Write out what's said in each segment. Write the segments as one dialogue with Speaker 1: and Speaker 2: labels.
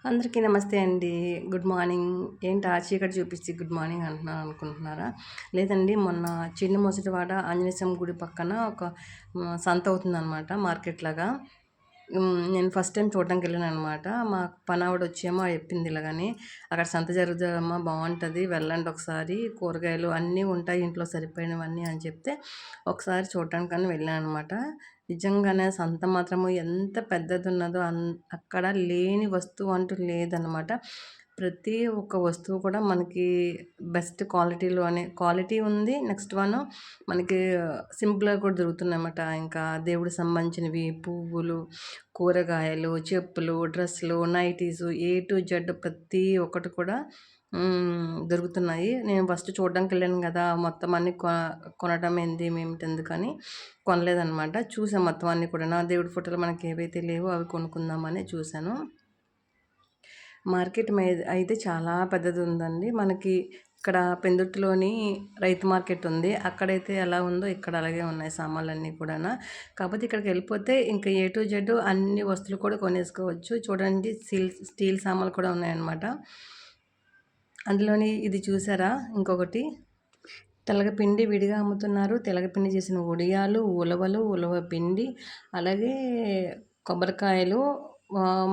Speaker 1: అందరికీ నమస్తే అండి. Good morning. ఏంటి ఆ చీకటి చూపించి గుడ్ మార్నింగ్ అంటున్నాను అనుకుంటున్నారా? లేదండి, మొన్న చిన్న ముసలివాడ ఆంజనేయ స్వామి గుడి పక్కన ఒక సంత అవుతుందనమాట, మార్కెట్ లాగా. నేను ఫస్ట్ టైం చూడడానికి వెళ్ళాననమాట. మా పనావిడ వచ్చేమో చెప్పింది ఇలాగని, అక్కడ సంత జరుగుతుందమ్మా, బాగుంటుంది, వెళ్ళండి ఒకసారి, కూరగాయలు అన్నీ ఉంటాయి ఇంట్లో సరిపోయినవన్నీ అని చెప్తే ఒకసారి చూడటానికని వెళ్ళాను అనమాట. నిజంగానే సంత మాత్రము ఎంత పెద్దది ఉన్నదో అక్కడ లేని వస్తువు అంటూ లేదనమాట. ప్రతి ఒక్క వస్తువు కూడా మనకి బెస్ట్ క్వాలిటీలోనే క్వాలిటీ ఉంది. నెక్స్ట్ వన్ మనకి సింపుల్గా కూడా దొరుకుతున్నాయన్నమాట. ఇంకా దేవుడికి సంబంధించినవి, పువ్వులు, కూరగాయలు, చెప్పులు, డ్రెస్సులు, నైటీసు, ఏ టు జెడ్ ప్రతి ఒక్కటి కూడా దొరుకుతున్నాయి. నేను ఫస్ట్ చూడడానికి వెళ్ళాను కదా, మొత్తం అన్నీ కొనడం ఏంది ఏమిటి ఎందుకని కొనలేదనమాట. చూసాను మొత్తం అన్నీ కూడా. నా దేవుడి ఫోటోలు మనకి ఏవైతే లేవో అవి కొనుక్కుందామని చూశాను. మార్కెట్ అయితే చాలా పెద్దది ఉందండి. మనకి ఇక్కడ పెందుర్తిలోని రైతు మార్కెట్ ఉంది. అక్కడైతే ఎలా ఉందో ఇక్కడ అలాగే ఉన్నాయి సామాన్లన్నీ కూడా. కాకపోతే ఇక్కడికి వెళ్ళిపోతే ఇంకా ఏ టు జెడ్ అన్ని వస్తువులు కూడా కొనేసుకోవచ్చు. చూడండి, స్టీల్ సామాన్లు కూడా ఉన్నాయన్నమాట. అందులోని ఇది చూసారా, ఇంకొకటి తెలగపిండి విడిగా అమ్ముతున్నారు. తెలగపిండి చేసిన వడియాలు, ఉలవలు, ఉలవ పిండి, అలాగే కొబ్బరికాయలు.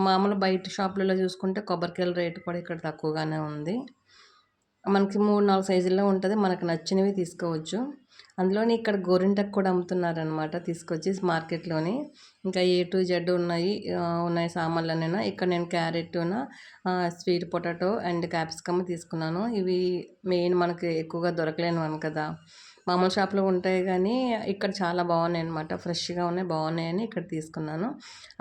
Speaker 1: మామూలు బయట షాపులలో చూసుకుంటే కొబ్బరికాయల రేటు కూడా ఇక్కడ తక్కువగానే ఉంది. మనకి 3-4 సైజుల్లో ఉంటుంది. మనకు నచ్చినవి తీసుకోవచ్చు. అందులోని ఇక్కడ గోరింటకు కూడా అమ్ముతున్నారనమాట, తీసుకొచ్చి మార్కెట్లోని. ఇంకా ఏ టు జెడ్ ఉన్నాయి సామాన్లనైనా. ఇక్కడ నేను క్యారెట్న, స్వీట్ పొటాటో అండ్ క్యాప్సికమ్ తీసుకున్నాను. ఇవి మెయిన్ మనకి ఎక్కువగా దొరకలేనివని కదా, మామూలు షాప్లో ఉంటాయి కానీ ఇక్కడ చాలా బాగున్నాయి అనమాట. ఫ్రెష్గా ఉన్నాయి, బాగున్నాయని ఇక్కడ తీసుకున్నాను.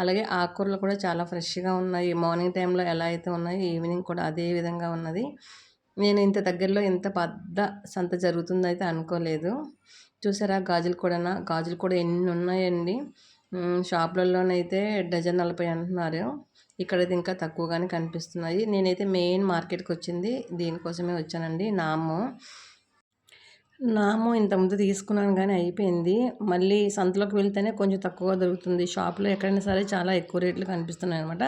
Speaker 1: అలాగే ఆకుకూరలు కూడా చాలా ఫ్రెష్గా ఉన్నాయి. మార్నింగ్ టైంలో ఎలా అయితే ఉన్నాయో ఈవినింగ్ కూడా అదే విధంగా ఉన్నది. నేను ఇంత దగ్గరలో ఇంత పెద్ద సంత జరుగుతుందైతే అనుకోలేదు. చూసారా, గాజులు కూడా ఎన్ని ఉన్నాయండి. షాపులలోనైతే డజన్ 40 అంటున్నారు. ఇక్కడైతే ఇంకా తక్కువగానే కనిపిస్తున్నాయి. నేనైతే మెయిన్ మార్కెట్కి వచ్చింది దీనికోసమే వచ్చానండి. నాము ఇంతకుముందు తీసుకున్నాను కానీ అయిపోయింది. మళ్ళీ సంతలోకి వెళ్తేనే కొంచెం తక్కువగా దొరుకుతుంది. షాప్లో ఎక్కడైనా సరే చాలా ఎక్కువ రేట్లు కనిపిస్తున్నాయి అనమాట.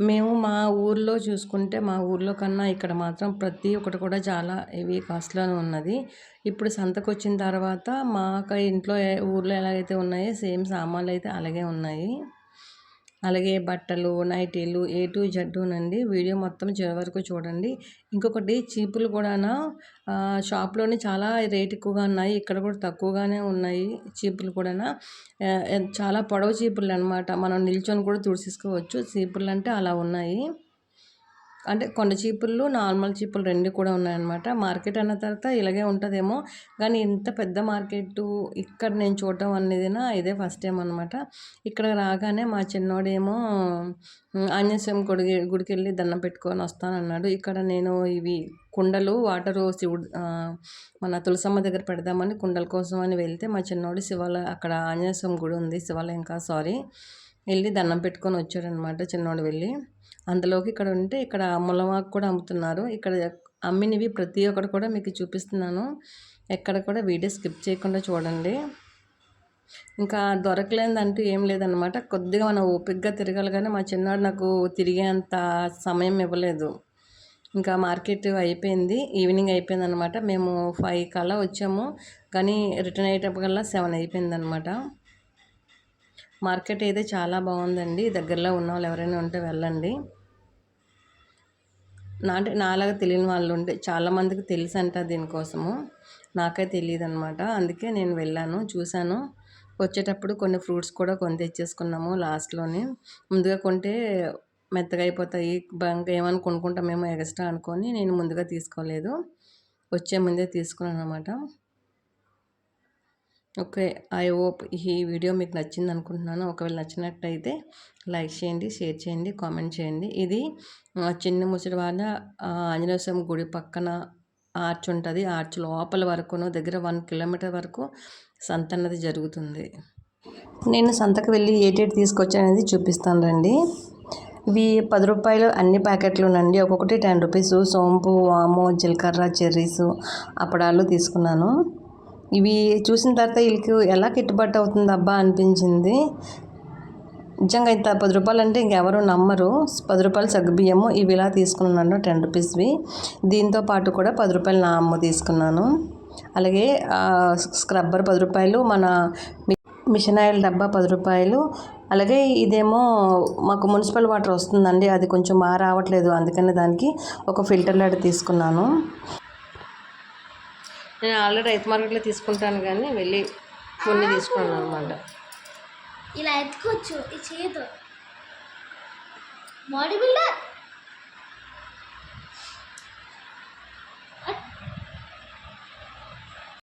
Speaker 1: మేము మా ఊర్లో చూసుకుంటే, మా ఊర్లో కన్నా ఇక్కడ మాత్రం ప్రతి ఒక్కటి కూడా చాలా హెవీ కాస్ట్లోనే ఉన్నది. ఇప్పుడు సంతకు వచ్చిన తర్వాత మాకు ఇంట్లో ఊర్లో ఎలాగైతే ఉన్నాయో సేమ్ సామాన్లు అయితే అలాగే ఉన్నాయి. అలాగే బట్టలు, నైటీలు, ఏ టు జెడ్డునండి. వీడియో మొత్తం చివరి వరకు చూడండి. ఇంకొకటి, చీపులు కూడా షాప్లోని చాలా రేట్ ఎక్కువగా ఉన్నాయి. ఇక్కడ కూడా తక్కువగానే ఉన్నాయి చీపులు కూడా. చాలా పొడవు చీపులు అనమాట. మనం నిల్చొని కూడా తుడిచేసుకోవచ్చు. చీపులు అంటే అలా ఉన్నాయి. అంటే కొండ చీపుళ్ళు, నార్మల్ చీపులు 2 కూడా ఉన్నాయన్నమాట. మార్కెట్ అన్న తర్వాత ఇలాగే ఉంటుందేమో కానీ ఇంత పెద్ద మార్కెట్ ఇక్కడ నేను చూడటం అనేది ఇదే ఫస్ట్ టైం అనమాట. ఇక్కడ రాగానే మా చిన్నోడేమో ఆంజనేయ స్వామి గుడికి వెళ్ళి దండం పెట్టుకొని వస్తానన్నాడు. ఇక్కడ నేను ఇవి కుండలు, వాటరు, శివుడు మన తులసమ్మ దగ్గర పెడదామని కుండల కోసం అని వెళ్తే మా చిన్నోడు అక్కడ ఆంజనేయ స్వామి గుడి ఉంది, శివాలయం వెళ్ళి దండం పెట్టుకొని వచ్చాడనమాట చిన్నోడు వెళ్ళి. అందులోకి ఇక్కడ ఉంటే ఇక్కడ ములమాకు కూడా అమ్ముతున్నారు. ఇక్కడ అమ్మినవి ప్రతి ఒక్కటి కూడా మీకు చూపిస్తున్నాను. ఎక్కడ కూడా వీడియో స్కిప్ చేయకుండా చూడండి. ఇంకా దొరకలేదంటూ ఏం లేదనమాట. కొద్దిగా మనం ఓపికగా తిరగాలి కానీ మా చిన్నాడు నాకు తిరిగేంత సమయం ఇవ్వలేదు. ఇంకా మార్కెట్ అయిపోయింది, ఈవినింగ్ అయిపోయింది అనమాట. మేము 5 కల్లా వచ్చాము కానీ రిటర్న్ అయ్యేటప్పటికల్లా 7 అయిపోయింది అనమాట. మార్కెట్ అయితే చాలా బాగుందండి. దగ్గరలో ఉన్న వాళ్ళు ఎవరైనా ఉంటే వెళ్ళండి. నాలాగా తెలియని వాళ్ళు ఉంటే చాలామందికి తెలుసు అంట దీనికోసము. నాకే తెలియదు అనమాట. అందుకే నేను వెళ్ళాను, చూశాను. వచ్చేటప్పుడు కొన్ని ఫ్రూట్స్ కూడా కొని తెచ్చేసుకున్నాము లాస్ట్లోని. ముందుగా కొంటే మెత్తగా అయిపోతాయి, ఇంకా ఏమైనా కొనుక్కుంటామేమో ఎక్స్ట్రా అనుకొని నేను ముందుగా తీసుకోలేదు, వచ్చే ముందే తీసుకున్నాను అనమాట. ఓకే, ఐ హోప్ ఈ వీడియో మీకు నచ్చింది అనుకుంటున్నాను. ఒకవేళ నచ్చినట్టయితే లైక్ చేయండి, షేర్ చేయండి, కామెంట్ చేయండి. ఇది చిన్న ముసలివాడ ఆంజనేయ స్వామి గుడి పక్కన ఆర్చ్ ఉంటుంది. ఆర్చ్ లోపల వరకును దగ్గర 1 కిలోమీటర్ వరకు సంత అన్నది జరుగుతుంది. నేను సంతకు వెళ్ళి ఏటేటి తీసుకొచ్చాననేది చూపిస్తాను రండి. ఇవి 10 రూపాయలు అన్ని ప్యాకెట్లు నండి. ఒక్కొక్కటి 10 రూపీస్. సోంపు, వాము, జీలకర్ర, చెర్రీసు, అప్పడాలు తీసుకున్నాను. ఇవి చూసిన తర్వాత వీళ్ళకి ఎలా గిట్టుబాటు అవుతుంది అబ్బా అనిపించింది. నిజంగా ఇంత 10 రూపాయలు అంటే ఇంకెవరు నమ్మరు. 10 రూపాయలు సగ్గుబియ్యము ఇవి ఇలా తీసుకున్నాను 10 రూపీస్వి. దీంతో పాటు కూడా 10 రూపాయలు నా అమ్ము తీసుకున్నాను. అలాగే స్క్రబ్బర్ 10 రూపాయలు, మన మిషన్ ఆయిల్ డబ్బా 10 రూపాయలు. అలాగే ఇదేమో మాకు మున్సిపల్ వాటర్ వస్తుందండి, అది కొంచెం బాగా రావట్లేదు, అందుకని దానికి ఒక ఫిల్టర్ లాంటి తీసుకున్నాను. నేను ఆల్రెడీ రైతు మార్కెట్లో తీసుకుంటాను కానీ వెళ్ళి కొన్ని తీసుకున్నాను అనమాట.
Speaker 2: ఇలా ఎత్తుకోవచ్చు ఈ చేతితో. Body builder